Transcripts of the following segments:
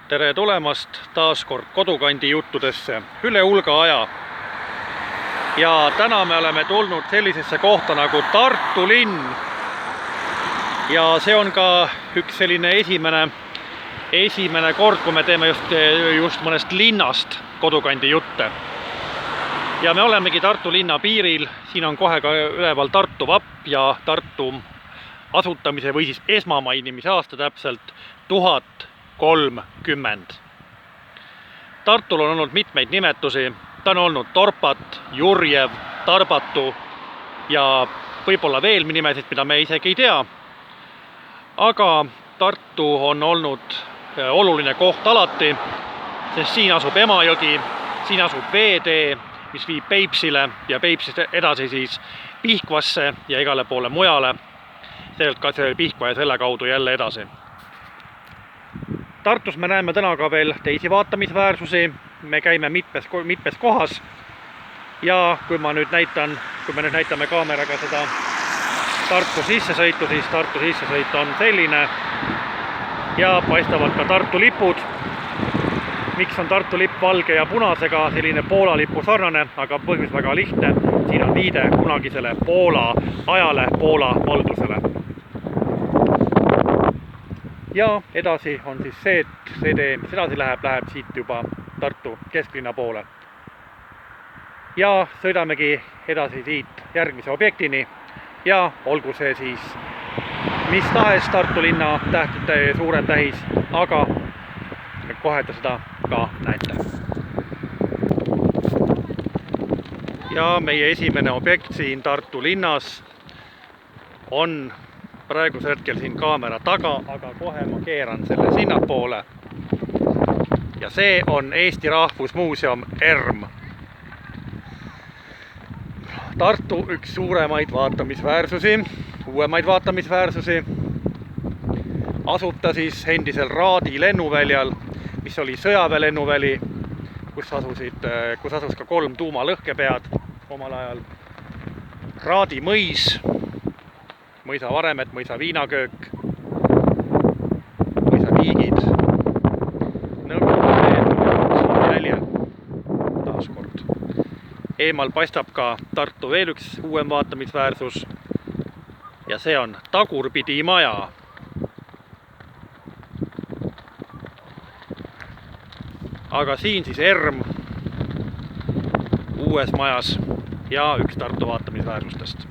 Tere tulemast taas kord Kodukandi juttudesse üle hulga aja. Ja täna me oleme tulnud sellisesse kohta nagu Tartu linn. Ja see on ka üks selline esimene kord, kui me teeme just mõnest linnast Kodukandi jutte. Ja me olemegi Tartu linna piiril. Siin on kohe ka üleval Tartu vapp ja Tartu asutamise või siis esmamainimise aasta täpselt 1030. Tartul on olnud mitmeid nimetusi. Ta on olnud Torpat, Jurjev, Tarbatu ja võib-olla veel nimesid, mida me isegi ei tea. Aga Tartu on olnud oluline koht alati, sest siin asub Emajõgi, siin asub veetee, mis viib Peipsile ja Peipsist edasi siis Pihkvasse ja igale poole mujale. Sealt ka see Pihkva ja selle kaudu jälle edasi. Tartus me näeme täna ka veel teisi vaatamisväärsusi. Me käime mitmes kohas. Ja kui me nüüd näitame kaameraga seda Tartu sissesõitu, siis Tartu sissesõit on selline. Ja paistavad ka Tartu lipud. Miks on Tartu lipp valge ja punasega, selline Poola lipu sarnane, aga põhjus väga lihtne. Siin on viide kunagisele Poola ajale, Poola valdusele. Ja edasi on siis see tee, mis edasi läheb siit juba Tartu kesklinna poole. Ja sõidamegi edasi siit järgmise objektini ja olgu see siis mis tahes Tartu linna suurem tähis, aga kohe te seda ka näete. Ja meie esimene objekt siin Tartu linnas on praegusel hetkel siin kaamera taga, aga kohe ma keeran selle sinnapoole. Ja see on Eesti Rahvusmuuseum ERM. Tartu üks suuremaid vaatamisväärsusi, uuemaid vaatamisväärsusi. Asub ta siis endisel Raadi lennuväljal, mis oli sõjaväelennuväli, kus asus ka 3 tuumalõhkepead omal ajal. Raadi mõis, mõisa varemed, mõisa viinaköök, mõisa viigid, Nõukogude jäljel taas kord. Eemal paistab ka Tartu veel üks uuem vaatamisväärsus ja see on Tagurpidi maja. Aga siin siis ERM uues majas ja üks Tartu vaatamisväärsustest.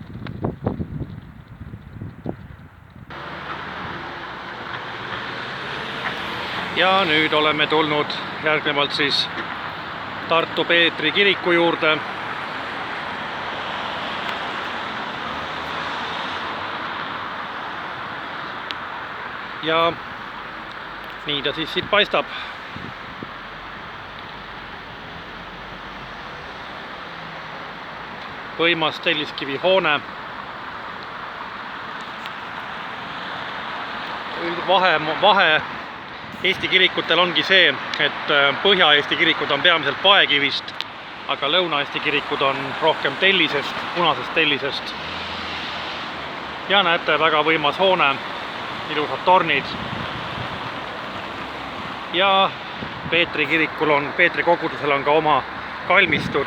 Ja nüüd oleme tulnud järgnevalt siis Tartu Peetri kiriku juurde. Ja nii ta siis siit paistab. Võimas telliskivi hoone. Vahe Eesti kirikutel ongi see, et Põhja-Eesti kirikud on peamiselt paekivist, aga Lõuna-Eesti kirikud on rohkem tellisest, punasest tellisest. Ja näete, väga võimas hoone, ilusad tornid. Ja Peetri kogudusel on ka oma kalmistud.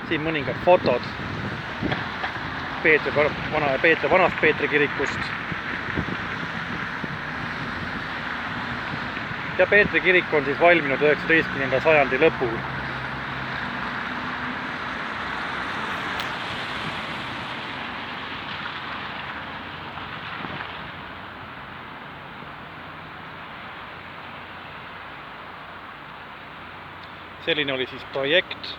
Siin mõningad fotod vanast Peetri kirikust. Ja Peetri kirik on siis valminud 19. sajandi lõpul. Selline oli siis projekt.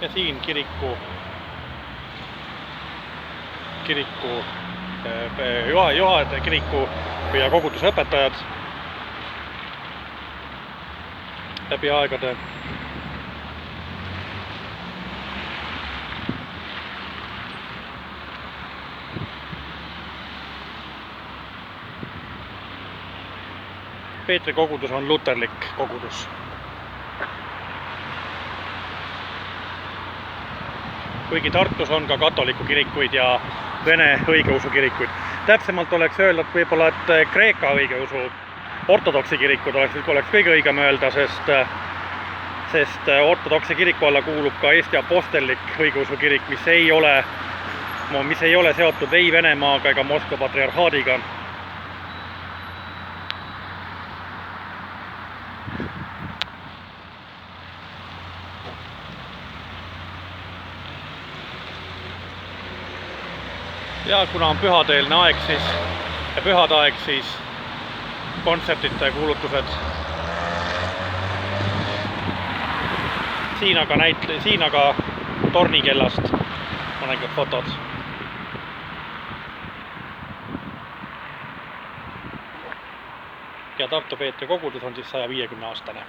Ja siin kiriku ja koguduse õpetajad läbi aegade. Peetri kogudus on luterlik kogudus. kuigi Tartus on ka katoliku kirikuid ja vene õigeusu kirikuid. Täpsemalt oleks öeldud võib-olla, et Kreeka õigeusu ortodoksi kirikud oleks kõige õigem öelda, sest ortodoksi kiriku alla kuulub ka Eesti apostellik õigeusu kirik, mis ei ole seotud ei Venemaaga ega Moskva patriarhaadiga. Ja kuna on pühadeelne aeg ja pühade aeg, siis kontsertide kuulutused. Siin aga tornikellast mõningad fotod. Ja Tartu Peetri kogudus on siis 150-aastane.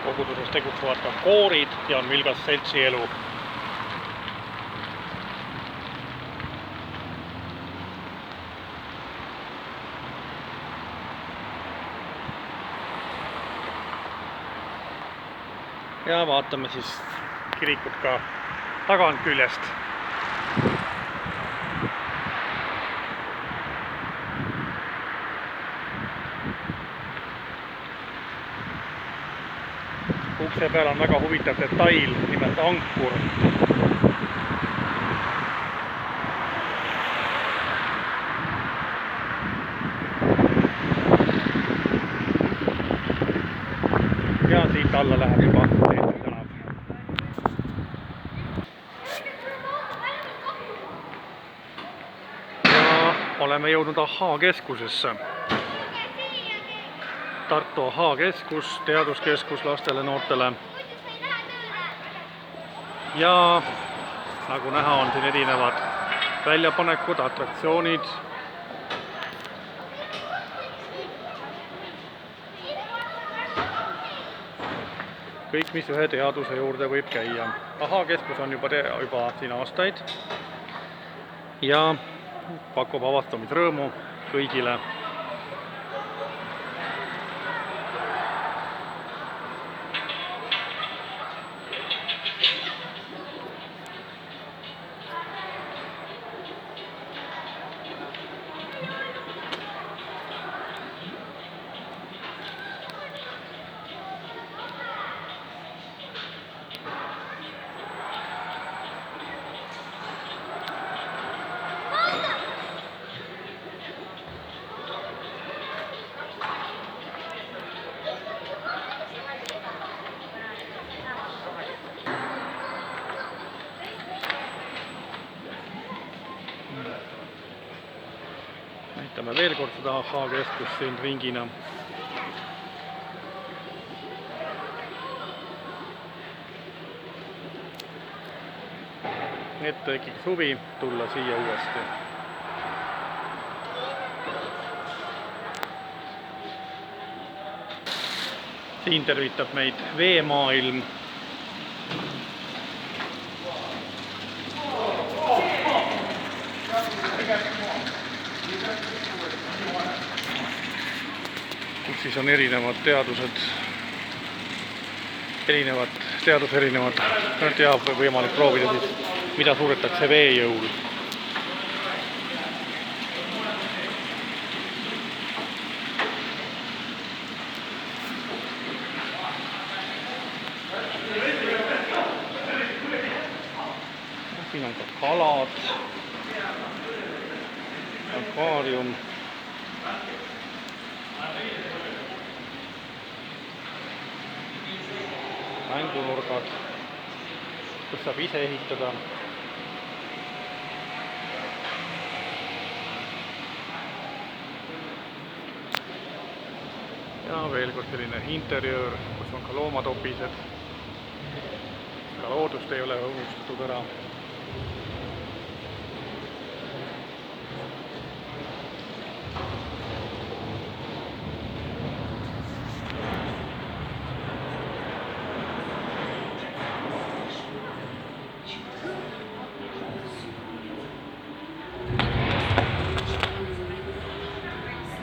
Koguduses tegutsevad ka koorid ja on vilgas seltsielu. Ja vaatame siis kirikut ka taganküljest. Ukse peal on väga huvitav detail, nimelt ankur. Ja siit alla läheb juba Peetri tänav. Ja oleme jõudnud Ahhaa-keskusesse. Tartu Ahhaa-keskus, teaduskeskus lastele, noortele. Ja nagu näha, on siin erinevad väljapanekud, atraktsioonid. Kõik, mis ühe teaduse juurde võib käia. Ahhaa-keskus on juba siin aastaid ja pakub avastamisrõõmu kõigile. Näitame veel kord seda Ahhaa-keskust siin ringina. Et tekiks huvi tulla siia uuesti. Siin tervitab meid veemaailm. Kus siis on erinevad teadused, ja võimalik proovida siis, mida suudetakse vee jõul. Siin on ka kalad, akvaarium. Mängunurgad, kus saab ise ehitada. ja veel kord selline interjöör, kus on ka loomatopised. Ka loodust ei ole unustatud ära.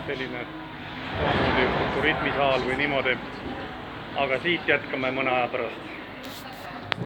Selline futurismisaal või niimoodi, aga siit jätkame mõne aja pärast.